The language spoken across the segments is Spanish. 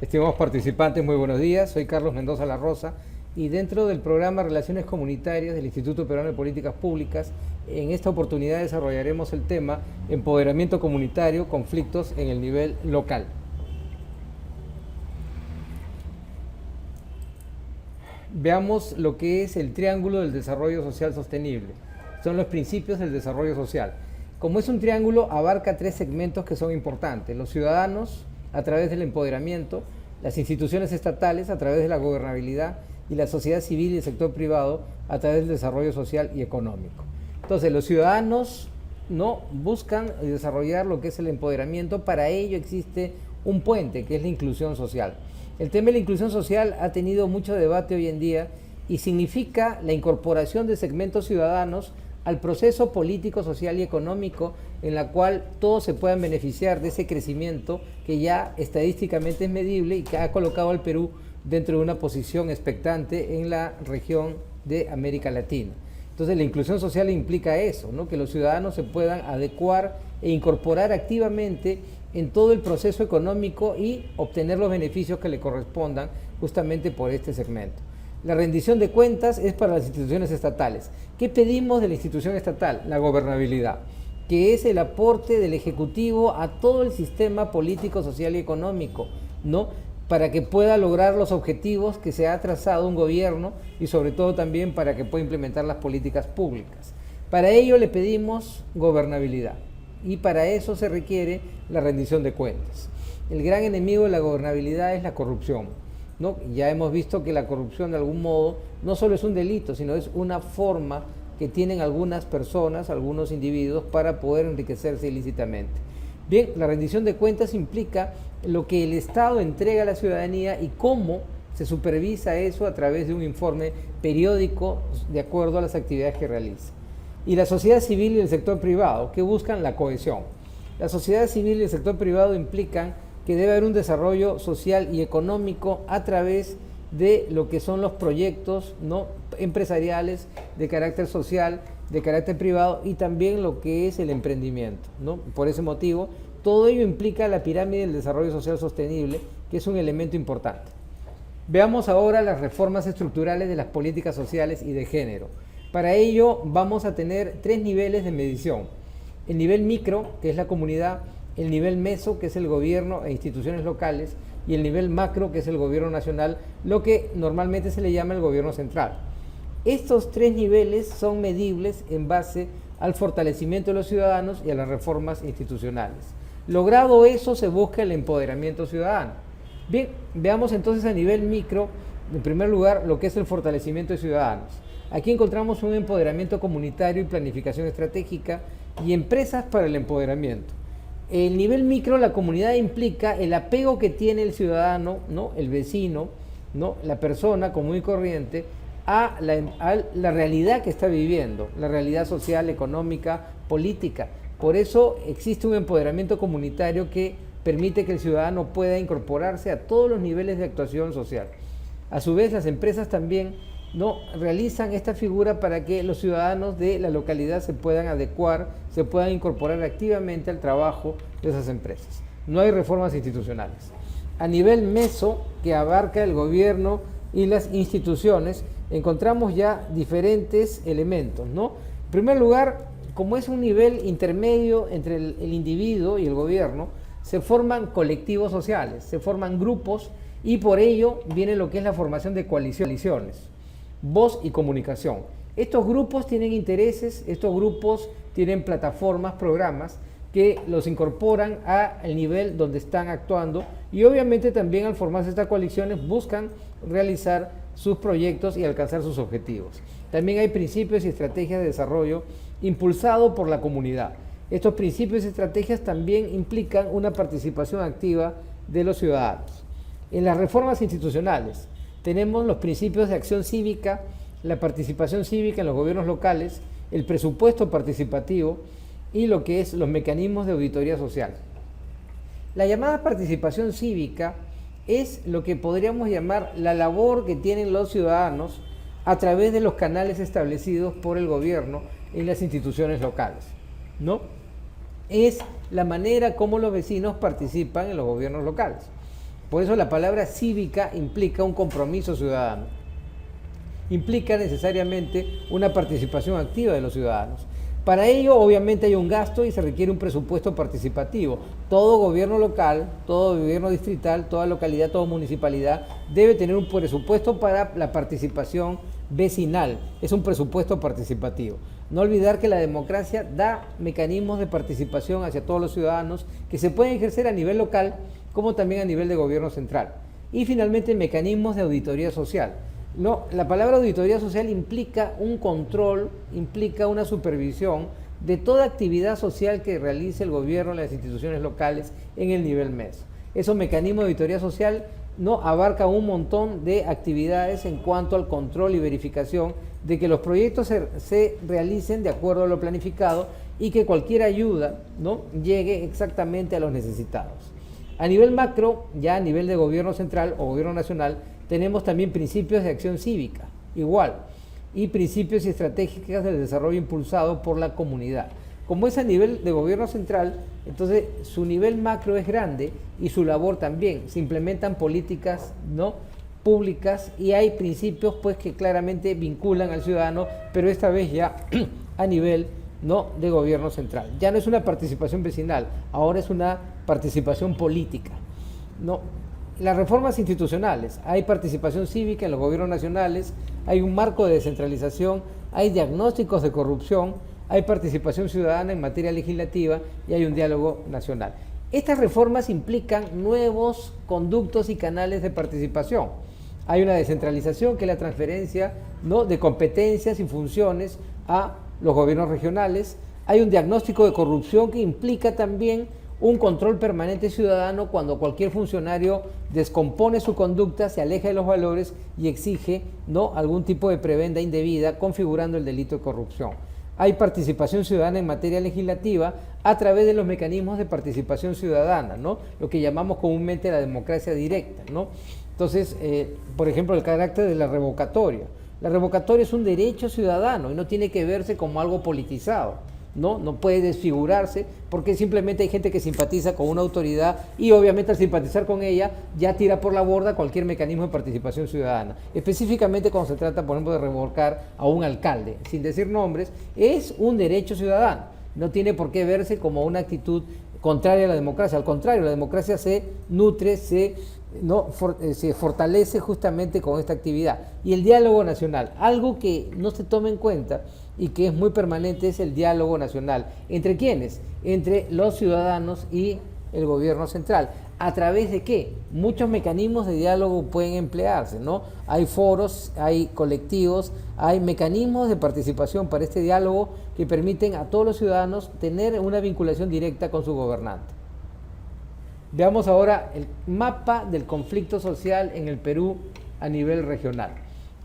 Estimados participantes, muy buenos días. Soy Carlos Mendoza La Rosa y dentro del programa Relaciones Comunitarias del Instituto Peruano de Políticas Públicas, en esta oportunidad desarrollaremos el tema Empoderamiento Comunitario, conflictos en el nivel local. Veamos lo que es el triángulo del desarrollo social sostenible. Son los principios del desarrollo social. Como es un triángulo, abarca tres segmentos que son importantes: los ciudadanos a través del empoderamiento, las instituciones estatales a través de la gobernabilidad y la sociedad civil y el sector privado a través del desarrollo social y económico. Entonces, los ciudadanos no buscan desarrollar lo que es el empoderamiento. Para ello existe un puente, que es la inclusión social. El tema de la inclusión social ha tenido mucho debate hoy en día y significa la incorporación de segmentos ciudadanos al proceso político, social y económico, en la cual todos se puedan beneficiar de ese crecimiento que ya estadísticamente es medible y que ha colocado al Perú dentro de una posición expectante en la región de América Latina. Entonces, la inclusión social implica eso, ¿no? Que los ciudadanos se puedan adecuar e incorporar activamente en todo el proceso económico y obtener los beneficios que le correspondan justamente por este segmento. La rendición de cuentas es para las instituciones estatales. ¿Qué pedimos de la institución estatal? La gobernabilidad, que es el aporte del Ejecutivo a todo el sistema político, social y económico, ¿no? Para que pueda lograr los objetivos que se ha trazado un gobierno y sobre todo también para que pueda implementar las políticas públicas. Para ello le pedimos gobernabilidad y para eso se requiere la rendición de cuentas. El gran enemigo de la gobernabilidad es la corrupción, ¿no? Ya hemos visto que la corrupción de algún modo no solo es un delito, sino es una forma que tienen algunas personas, algunos individuos para poder enriquecerse ilícitamente. Bien, la rendición de cuentas implica lo que el Estado entrega a la ciudadanía y cómo se supervisa eso a través de un informe periódico de acuerdo a las actividades que realiza. Y la sociedad civil y el sector privado, que buscan la cohesión. La sociedad civil y el sector privado implican que debe haber un desarrollo social y económico a través de lo que son los proyectos, ¿no?, empresariales de carácter social, de carácter privado y también lo que es el emprendimiento, ¿no? Por ese motivo, todo ello implica la pirámide del desarrollo social sostenible, que es un elemento importante. Veamos ahora las reformas estructurales de las políticas sociales y de género. Para ello vamos a tener tres niveles de medición: el nivel micro, que es la comunidad; el nivel meso, que es el gobierno e instituciones locales; y el nivel macro, que es el gobierno nacional, lo que normalmente se le llama el gobierno central. Estos tres niveles son medibles en base al fortalecimiento de los ciudadanos y a las reformas institucionales. Logrado eso, se busca el empoderamiento ciudadano. Bien, veamos entonces a nivel micro, en primer lugar, lo que es el fortalecimiento de ciudadanos. Aquí encontramos un empoderamiento comunitario y planificación estratégica y empresas para el empoderamiento. El nivel micro, la comunidad, implica el apego que tiene el ciudadano, ¿no?, el vecino, ¿no?, la persona común y corriente, a la realidad que está viviendo, la realidad social, económica, política. Por eso existe un empoderamiento comunitario que permite que el ciudadano pueda incorporarse a todos los niveles de actuación social. A su vez, las empresas también, ¿no?, realizan esta figura para que los ciudadanos de la localidad se puedan adecuar, se puedan incorporar activamente al trabajo de esas empresas. No hay reformas institucionales. A nivel meso, que abarca el gobierno y las instituciones, encontramos ya diferentes elementos, ¿no? En primer lugar, como es un nivel intermedio entre el individuo y el gobierno, se forman colectivos sociales, se forman grupos y por ello viene lo que es la formación de coaliciones, voz y comunicación. Estos grupos tienen intereses, estos grupos tienen plataformas, programas que los incorporan al nivel donde están actuando y obviamente también al formarse estas coaliciones buscan realizar sus proyectos y alcanzar sus objetivos. También hay principios y estrategias de desarrollo impulsado por la comunidad. Estos principios y estrategias también implican una participación activa de los ciudadanos. En las reformas institucionales tenemos los principios de acción cívica, la participación cívica en los gobiernos locales, el presupuesto participativo y lo que es los mecanismos de auditoría social. La llamada participación cívica es lo que podríamos llamar la labor que tienen los ciudadanos a través de los canales establecidos por el gobierno en las instituciones locales, ¿no? Es la manera como los vecinos participan en los gobiernos locales. Por eso la palabra cívica implica un compromiso ciudadano, implica necesariamente una participación activa de los ciudadanos. Para ello, obviamente, hay un gasto y se requiere un presupuesto participativo. Todo gobierno local, todo gobierno distrital, toda localidad, toda municipalidad debe tener un presupuesto para la participación vecinal. Es un presupuesto participativo. No olvidar que la democracia da mecanismos de participación hacia todos los ciudadanos que se pueden ejercer a nivel local como también a nivel de gobierno central. Y finalmente, mecanismos de auditoría social. No, la palabra auditoría social implica un control, implica una supervisión de toda actividad social que realice el gobierno, las instituciones locales en el nivel MES. Esos mecanismos de auditoría social no abarcan un montón de actividades en cuanto al control y verificación de que los proyectos se realicen de acuerdo a lo planificado y que cualquier ayuda, ¿no?, llegue exactamente a los necesitados. A nivel macro, ya a nivel de gobierno central o gobierno nacional, tenemos también principios de acción cívica, igual, y principios y estrategias del desarrollo impulsado por la comunidad. Como es a nivel de gobierno central, entonces su nivel macro es grande y su labor también. Se implementan políticas, ¿no?, públicas y hay principios pues que claramente vinculan al ciudadano, pero esta vez ya a nivel, ¿no?, de gobierno central. Ya no es una participación vecinal, ahora es una participación política, ¿no? Las reformas institucionales, hay participación cívica en los gobiernos nacionales, hay un marco de descentralización, hay diagnósticos de corrupción, hay participación ciudadana en materia legislativa y hay un diálogo nacional. Estas reformas implican nuevos conductos y canales de participación. Hay una descentralización, que es la transferencia, ¿no?, de competencias y funciones a los gobiernos regionales. Hay un diagnóstico de corrupción que implica también un control permanente ciudadano cuando cualquier funcionario descompone su conducta, se aleja de los valores y exige, ¿no?, algún tipo de prebenda indebida, configurando el delito de corrupción. Hay participación ciudadana en materia legislativa a través de los mecanismos de participación ciudadana, ¿no?, lo que llamamos comúnmente la democracia directa, ¿no? Entonces, por ejemplo, el carácter de la revocatoria. La revocatoria es un derecho ciudadano y no tiene que verse como algo politizado. No puede desfigurarse porque simplemente hay gente que simpatiza con una autoridad y obviamente al simpatizar con ella ya tira por la borda cualquier mecanismo de participación ciudadana. Específicamente cuando se trata, por ejemplo, de revocar a un alcalde, sin decir nombres, es un derecho ciudadano. No tiene por qué verse como una actitud contraria a la democracia. Al contrario, la democracia se nutre, se fortalece justamente con esta actividad. Y el diálogo nacional, algo que no se toma en cuenta y que es muy permanente, es el diálogo nacional. ¿Entre quiénes? Entre los ciudadanos y el gobierno central. ¿A través de qué? Muchos mecanismos de diálogo pueden emplearse, ¿no? Hay foros, hay colectivos, hay mecanismos de participación para este diálogo que permiten a todos los ciudadanos tener una vinculación directa con su gobernante. Veamos ahora el mapa del conflicto social en el Perú a nivel regional.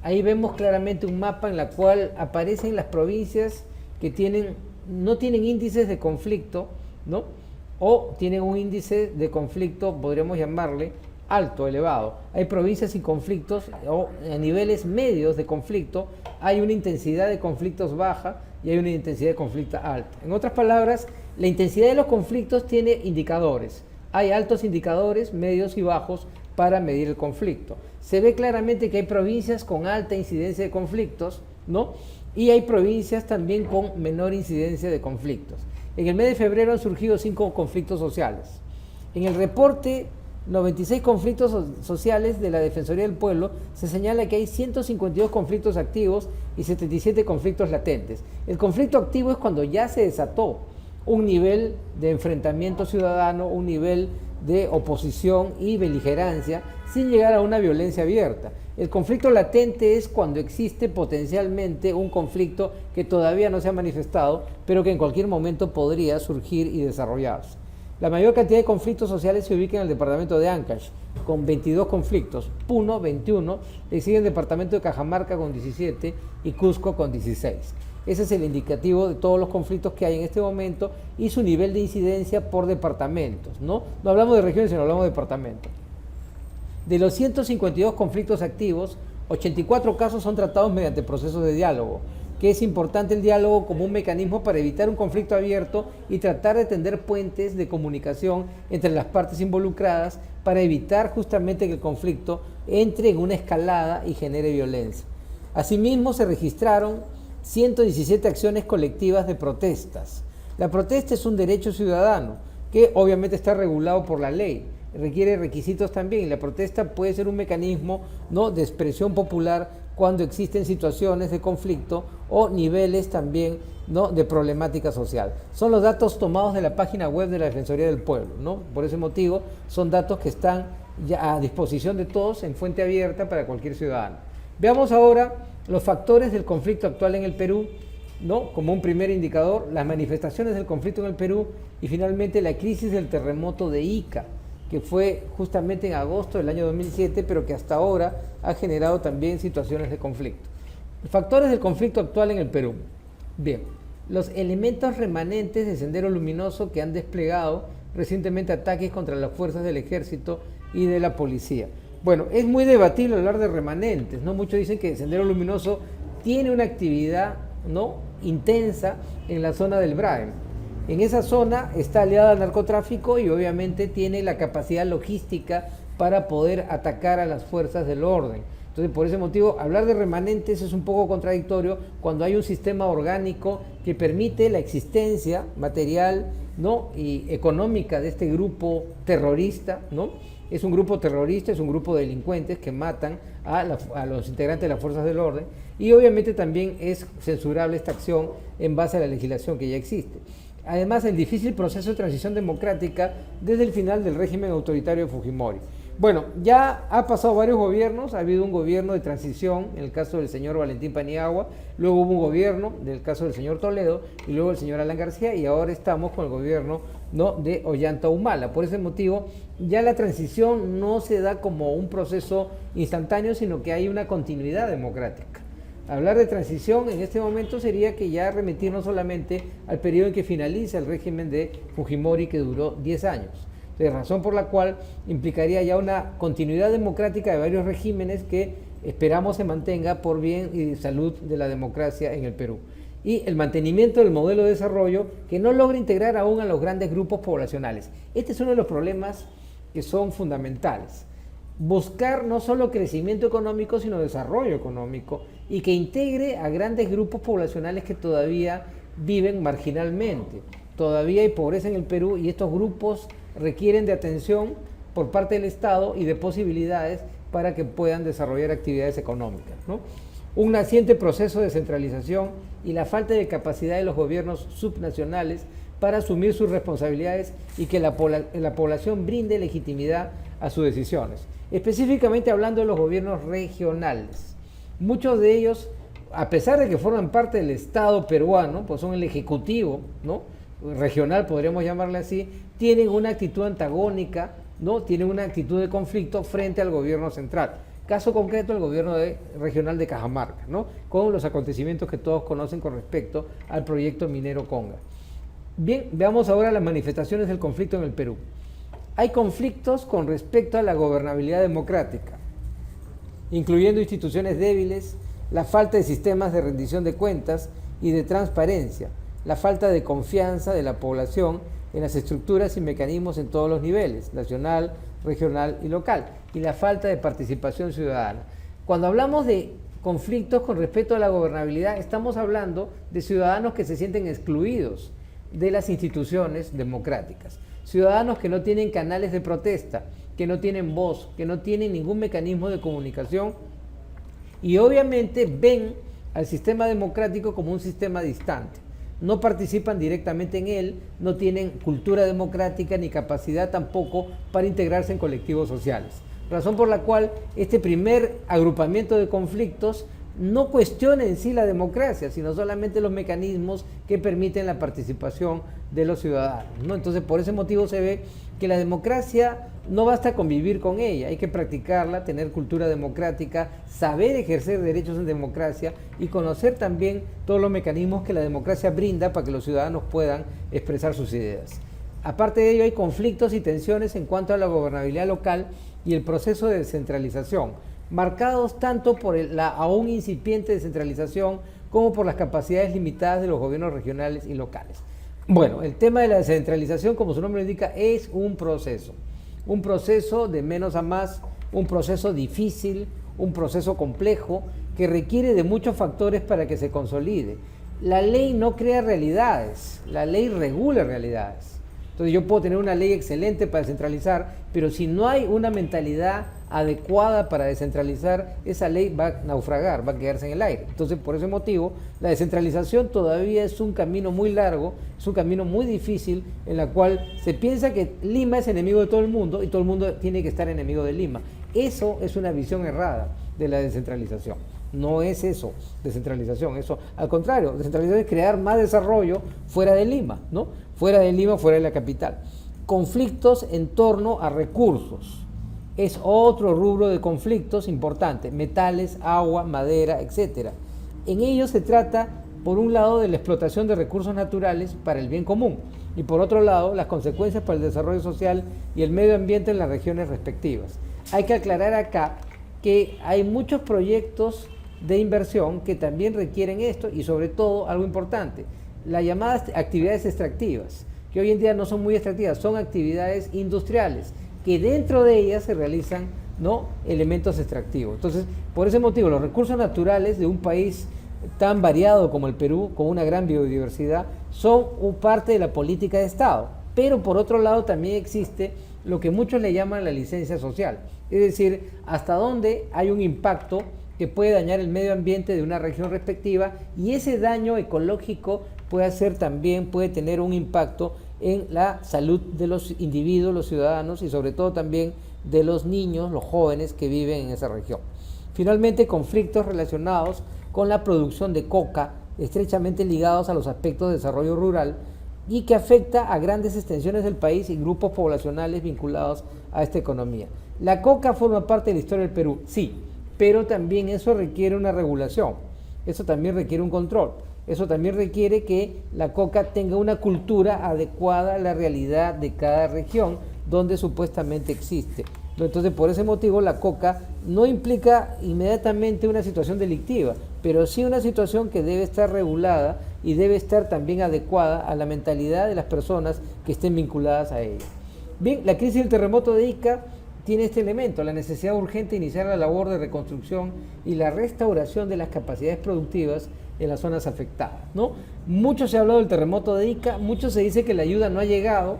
Ahí vemos claramente un mapa en el cual aparecen las provincias que no tienen índices de conflicto, ¿no?, o tienen un índice de conflicto, podríamos llamarle, alto, elevado. Hay provincias sin conflictos o a niveles medios de conflicto, hay una intensidad de conflictos baja y hay una intensidad de conflicto alta. En otras palabras, la intensidad de los conflictos tiene indicadores. Hay altos indicadores, medios y bajos para medir el conflicto. Se ve claramente que hay provincias con alta incidencia de conflictos, ¿no?, y hay provincias también con menor incidencia de conflictos. En el mes de febrero han surgido 5 conflictos sociales. En el reporte 96 conflictos sociales de la Defensoría del Pueblo se señala que hay 152 conflictos activos y 77 conflictos latentes. El conflicto activo es cuando ya se desató un nivel de enfrentamiento ciudadano, un nivel de oposición y beligerancia sin llegar a una violencia abierta. El conflicto latente es cuando existe potencialmente un conflicto que todavía no se ha manifestado, pero que en cualquier momento podría surgir y desarrollarse. La mayor cantidad de conflictos sociales se ubica en el departamento de Ancash, con 22 conflictos, Puno 21, le sigue el departamento de Cajamarca con 17 y Cusco con 16. Ese es el indicativo de todos los conflictos que hay en este momento y su nivel de incidencia por departamentos, ¿no? No hablamos de regiones, sino hablamos de departamentos. De los 152 conflictos activos, 84 casos son tratados mediante procesos de diálogo, que es importante el diálogo como un mecanismo para evitar un conflicto abierto y tratar de tender puentes de comunicación entre las partes involucradas para evitar justamente que el conflicto entre en una escalada y genere violencia. Asimismo, se registraron 117 acciones colectivas de protestas. La protesta es un derecho ciudadano que obviamente está regulado por la ley, requiere requisitos también, y la protesta puede ser un mecanismo, ¿no?, de expresión popular cuando existen situaciones de conflicto o niveles también, ¿no?, de problemática social. Son los datos tomados de la página web de la Defensoría del Pueblo, ¿no? Por ese motivo son datos que están ya a disposición de todos en fuente abierta para cualquier ciudadano. Veamos ahora los factores del conflicto actual en el Perú, ¿no?, como un primer indicador, las manifestaciones del conflicto en el Perú y finalmente la crisis del terremoto de Ica, que fue justamente en agosto del año 2007, pero que hasta ahora ha generado también situaciones de conflicto. Factores del conflicto actual en el Perú. Bien, los elementos remanentes de Sendero Luminoso que han desplegado recientemente ataques contra las fuerzas del ejército y de la policía. Bueno, es muy debatible hablar de remanentes, ¿no? Muchos dicen que Sendero Luminoso tiene una actividad, ¿no?, intensa en la zona del Braem. En esa zona está aliada al narcotráfico y obviamente tiene la capacidad logística para poder atacar a las fuerzas del orden. Entonces, por ese motivo, hablar de remanentes es un poco contradictorio cuando hay un sistema orgánico que permite la existencia material, ¿no?, y económica de este grupo terrorista, ¿no? Es un grupo terrorista, es un grupo de delincuentes que matan a los integrantes de las fuerzas del orden, y obviamente también es censurable esta acción en base a la legislación que ya existe. Además, el difícil proceso de transición democrática desde el final del régimen autoritario de Fujimori. Bueno, ya ha pasado varios gobiernos, ha habido un gobierno de transición en el caso del señor Valentín Paniagua, luego hubo un gobierno del caso del señor Toledo y luego el señor Alan García, y ahora estamos con el gobierno, ¿no?, de Ollanta Humala. Por ese motivo, ya la transición no se da como un proceso instantáneo, sino que hay una continuidad democrática. Hablar de transición en este momento sería que ya remitirnos solamente al periodo en que finaliza el régimen de Fujimori, que duró 10 años. De razón por la cual implicaría ya una continuidad democrática de varios regímenes que esperamos se mantenga por bien y salud de la democracia en el Perú. Y el mantenimiento del modelo de desarrollo que no logra integrar aún a los grandes grupos poblacionales. Este es uno de los problemas que son fundamentales. Buscar no solo crecimiento económico, sino desarrollo económico, y que integre a grandes grupos poblacionales que todavía viven marginalmente. Todavía hay pobreza en el Perú y estos grupos requieren de atención por parte del Estado y de posibilidades para que puedan desarrollar actividades económicas, ¿no? Un naciente proceso de centralización y la falta de capacidad de los gobiernos subnacionales para asumir sus responsabilidades y que la población brinde legitimidad a sus decisiones. Específicamente hablando de los gobiernos regionales. Muchos de ellos, a pesar de que forman parte del Estado peruano, pues son el ejecutivo, ¿no?, regional, podríamos llamarle así, tienen una actitud antagónica, ¿no?, tienen una actitud de conflicto frente al gobierno central. Caso concreto, el gobierno regional de Cajamarca, ¿no?, con los acontecimientos que todos conocen con respecto al proyecto minero Conga. Bien, veamos ahora las manifestaciones del conflicto en el Perú. Hay conflictos con respecto a la gobernabilidad democrática, incluyendo instituciones débiles, la falta de sistemas de rendición de cuentas y de transparencia, la falta de confianza de la población en las estructuras y mecanismos en todos los niveles, nacional, regional y local, y la falta de participación ciudadana. Cuando hablamos de conflictos con respecto a la gobernabilidad, estamos hablando de ciudadanos que se sienten excluidos de las instituciones democráticas, ciudadanos que no tienen canales de protesta, que no tienen voz, que no tienen ningún mecanismo de comunicación y obviamente ven al sistema democrático como un sistema distante. No participan directamente en él, no tienen cultura democrática ni capacidad tampoco para integrarse en colectivos sociales. Razón por la cual este primer agrupamiento de conflictos no cuestiona en sí la democracia, sino solamente los mecanismos que permiten la participación de los ciudadanos, ¿no? Entonces, por ese motivo se ve que la democracia no basta con vivir con ella, hay que practicarla, tener cultura democrática, saber ejercer derechos en democracia y conocer también todos los mecanismos que la democracia brinda para que los ciudadanos puedan expresar sus ideas. Aparte de ello, hay conflictos y tensiones en cuanto a la gobernabilidad local y el proceso de descentralización, marcados tanto por la aún incipiente descentralización como por las capacidades limitadas de los gobiernos regionales y locales. Bueno, el tema de la descentralización, como su nombre indica, es un proceso de menos a más, un proceso difícil, un proceso complejo que requiere de muchos factores para que se consolide. La ley no crea realidades, la ley regula realidades. Entonces yo puedo tener una ley excelente para descentralizar, pero si no hay una mentalidad adecuada para descentralizar, esa ley va a naufragar, va a quedarse en el aire. Entonces, por ese motivo, la descentralización todavía es un camino muy largo, es un camino muy difícil, en la cual se piensa que Lima es enemigo de todo el mundo y todo el mundo tiene que estar enemigo de Lima. Eso es una visión errada de la descentralización. No es eso, descentralización. Eso, al contrario, descentralización es crear más desarrollo fuera de Lima, ¿no? Fuera de Lima, fuera de la capital. Conflictos en torno a recursos. Es otro rubro de conflictos importante, metales, agua, madera, etc. En ellos se trata, por un lado, de la explotación de recursos naturales para el bien común y por otro lado, las consecuencias para el desarrollo social y el medio ambiente en las regiones respectivas. Hay que aclarar acá que hay muchos proyectos de inversión que también requieren esto y sobre todo, algo importante, las llamadas actividades extractivas, que hoy en día no son muy extractivas, son actividades industriales, que dentro de ellas se realizan, ¿no?, elementos extractivos. Entonces, por ese motivo, los recursos naturales de un país tan variado como el Perú, con una gran biodiversidad, son parte de la política de Estado. Pero por otro lado también existe lo que muchos le llaman la licencia social, es decir, hasta dónde hay un impacto que puede dañar el medio ambiente de una región respectiva y ese daño ecológico puede tener un impacto en la salud de los individuos, los ciudadanos y sobre todo también de los niños, los jóvenes que viven en esa región. Finalmente, conflictos relacionados con la producción de coca, estrechamente ligados a los aspectos de desarrollo rural y que afecta a grandes extensiones del país y grupos poblacionales vinculados a esta economía. La coca forma parte de la historia del Perú, sí, pero también eso requiere una regulación, eso también requiere un control. Eso también requiere que la coca tenga una cultura adecuada a la realidad de cada región donde supuestamente existe. Entonces, por ese motivo, la coca no implica inmediatamente una situación delictiva, pero sí una situación que debe estar regulada y debe estar también adecuada a la mentalidad de las personas que estén vinculadas a ella. Bien, la crisis del terremoto de Ica tiene este elemento, la necesidad urgente de iniciar la labor de reconstrucción y la restauración de las capacidades productivas en las zonas afectadas, ¿no? Mucho se ha hablado del terremoto de Ica, mucho se dice que la ayuda no ha llegado,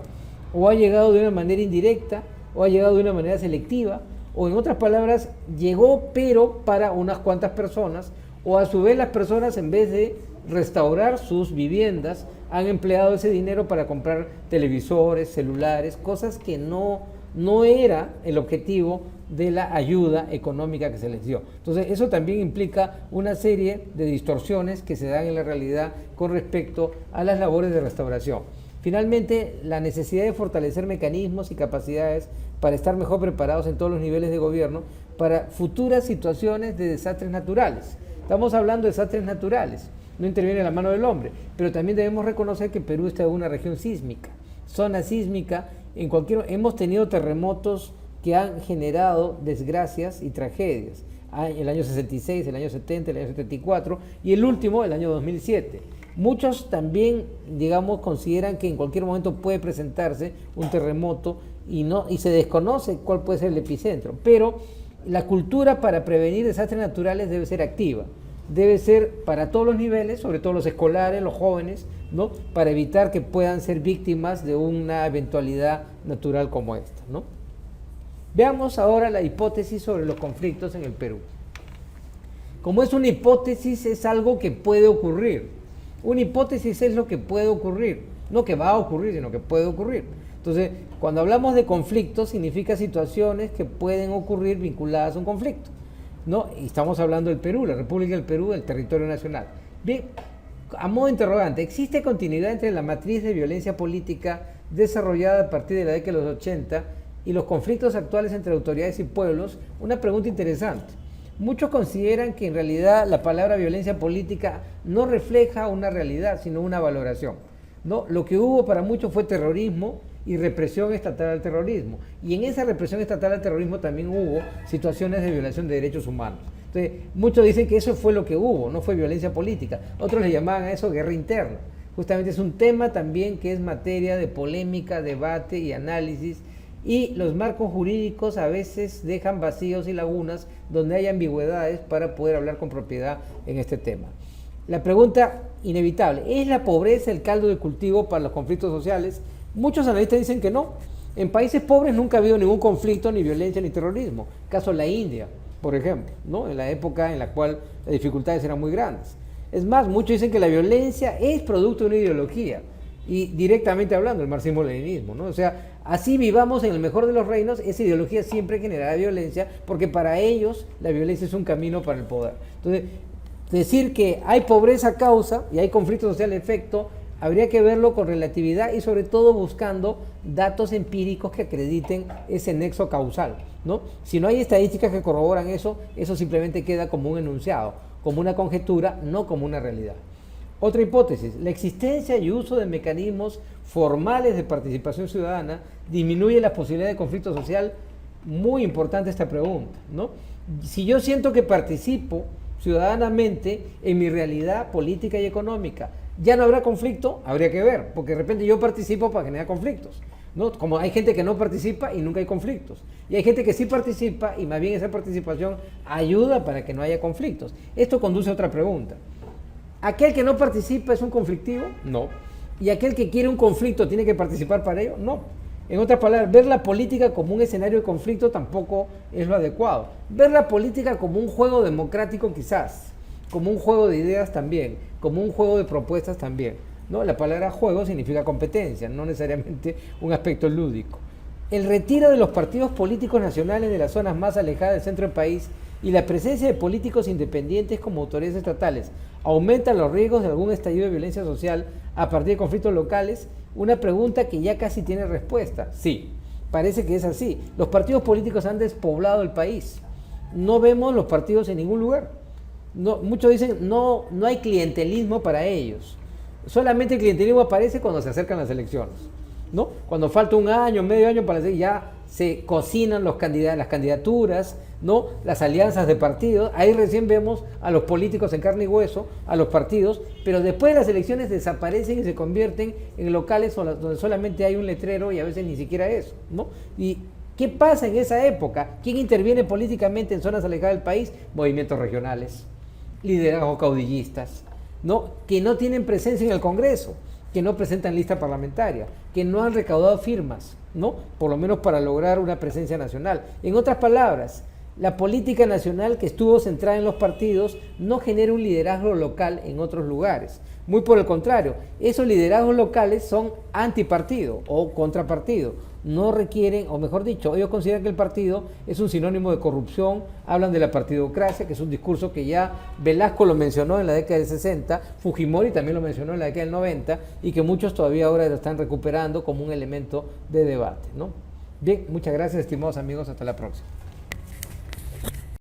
o ha llegado de una manera indirecta, o ha llegado de una manera selectiva, o en otras palabras, llegó pero para unas cuantas personas, o a su vez las personas en vez de restaurar sus viviendas, han empleado ese dinero para comprar televisores, celulares, cosas que no era el objetivo de la ayuda económica que se les dio. Entonces, eso también implica una serie de distorsiones que se dan en la realidad con respecto a las labores de restauración. Finalmente, la necesidad de fortalecer mecanismos y capacidades para estar mejor preparados en todos los niveles de gobierno para futuras situaciones de desastres naturales. Estamos hablando de desastres naturales, no interviene la mano del hombre, pero también debemos reconocer que Perú está en una región sísmica, zona sísmica, hemos tenido terremotos que han generado desgracias y tragedias. El año 66, el año 70, el año 74 y el último, el año 2007. Muchos también, digamos, consideran que en cualquier momento puede presentarse un terremoto y se desconoce cuál puede ser el epicentro. Pero la cultura para prevenir desastres naturales debe ser activa. Debe ser para todos los niveles, sobre todo los escolares, los jóvenes, ¿no?, para evitar que puedan ser víctimas de una eventualidad natural como esta, ¿no? Veamos ahora la hipótesis sobre los conflictos en el Perú. Como es una hipótesis, es algo que puede ocurrir. Una hipótesis es lo que puede ocurrir, no que va a ocurrir, sino que puede ocurrir. Entonces, cuando hablamos de conflictos, significa situaciones que pueden ocurrir vinculadas a un conflicto, ¿no? Y estamos hablando del Perú, la República del Perú, el territorio nacional. Bien, a modo interrogante, ¿existe continuidad entre la matriz de violencia política desarrollada a partir de la década de los 80 y los conflictos actuales entre autoridades y pueblos? Una pregunta interesante. Muchos consideran que en realidad la palabra violencia política no refleja una realidad, sino una valoración, ¿no? Lo que hubo para muchos fue terrorismo y represión estatal al terrorismo. Y en esa represión estatal al terrorismo también hubo situaciones de violación de derechos humanos. Entonces, muchos dicen que eso fue lo que hubo, no fue violencia política. Otros le llamaban a eso guerra interna. Justamente es un tema también que es materia de polémica, debate y análisis, y los marcos jurídicos a veces dejan vacíos y lagunas donde hay ambigüedades para poder hablar con propiedad en este tema. La pregunta inevitable, ¿es la pobreza el caldo de cultivo para los conflictos sociales? Muchos analistas dicen que no. En países pobres nunca ha habido ningún conflicto, ni violencia, ni terrorismo. Caso la India, por ejemplo, ¿no? En la época en la cual las dificultades eran muy grandes. Es más, muchos dicen que la violencia es producto de una ideología, y directamente hablando, el marxismo-leninismo, ¿no? O sea, así vivamos en el mejor de los reinos, esa ideología siempre generará violencia, porque para ellos la violencia es un camino para el poder. Entonces, decir que hay pobreza causa y hay conflicto social efecto, habría que verlo con relatividad y sobre todo buscando datos empíricos que acrediten ese nexo causal, ¿no? Si no hay estadísticas que corroboran eso, eso simplemente queda como un enunciado, como una conjetura, no como una realidad. Otra hipótesis, la existencia y uso de mecanismos formales de participación ciudadana disminuye la posibilidad de conflicto social. Muy importante esta pregunta, ¿no? Si yo siento que participo ciudadanamente en mi realidad política y económica, ¿ya no habrá conflicto? Habría que ver, porque de repente yo participo para generar conflictos, ¿no? Como hay gente que no participa y nunca hay conflictos, y hay gente que sí participa y más bien esa participación ayuda para que no haya conflictos. Esto conduce a otra pregunta. ¿Aquel que no participa es un conflictivo? No. ¿Y aquel que quiere un conflicto tiene que participar para ello? No. En otras palabras, ver la política como un escenario de conflicto tampoco es lo adecuado. Ver la política como un juego democrático quizás, como un juego de ideas también, como un juego de propuestas también, ¿no? La palabra juego significa competencia, no necesariamente un aspecto lúdico. El retiro de los partidos políticos nacionales de las zonas más alejadas del centro del país y la presencia de políticos independientes como autoridades estatales aumentan los riesgos de algún estallido de violencia social a partir de conflictos locales. Una pregunta que ya casi tiene respuesta. Sí, parece que es así. Los partidos políticos han despoblado el país. No vemos los partidos en ningún lugar. No, muchos dicen no hay clientelismo para ellos. Solamente el clientelismo aparece cuando se acercan las elecciones, ¿no? Cuando falta un año, medio año para decir ya se cocinan las candidaturas, ¿no? Las alianzas de partidos, ahí recién vemos a los políticos en carne y hueso, a los partidos, pero después de las elecciones desaparecen y se convierten en locales donde solamente hay un letrero y a veces ni siquiera eso, ¿no? ¿Y qué pasa en esa época? ¿Quién interviene políticamente en zonas alejadas del país? Movimientos regionales, liderazgos caudillistas, ¿no? Que no tienen presencia en el Congreso, que no presentan lista parlamentaria, que no han recaudado firmas, ¿no? Por lo menos para lograr una presencia nacional. En otras palabras, la política nacional que estuvo centrada en los partidos no genera un liderazgo local en otros lugares. Muy por el contrario, esos liderazgos locales son antipartido o contrapartido. No requieren, o mejor dicho, ellos consideran que el partido es un sinónimo de corrupción, hablan de la partidocracia, que es un discurso que ya Velasco lo mencionó en la década del 60, Fujimori también lo mencionó en la década del 90, y que muchos todavía ahora lo están recuperando como un elemento de debate, ¿no? Bien, muchas gracias, estimados amigos, hasta la próxima.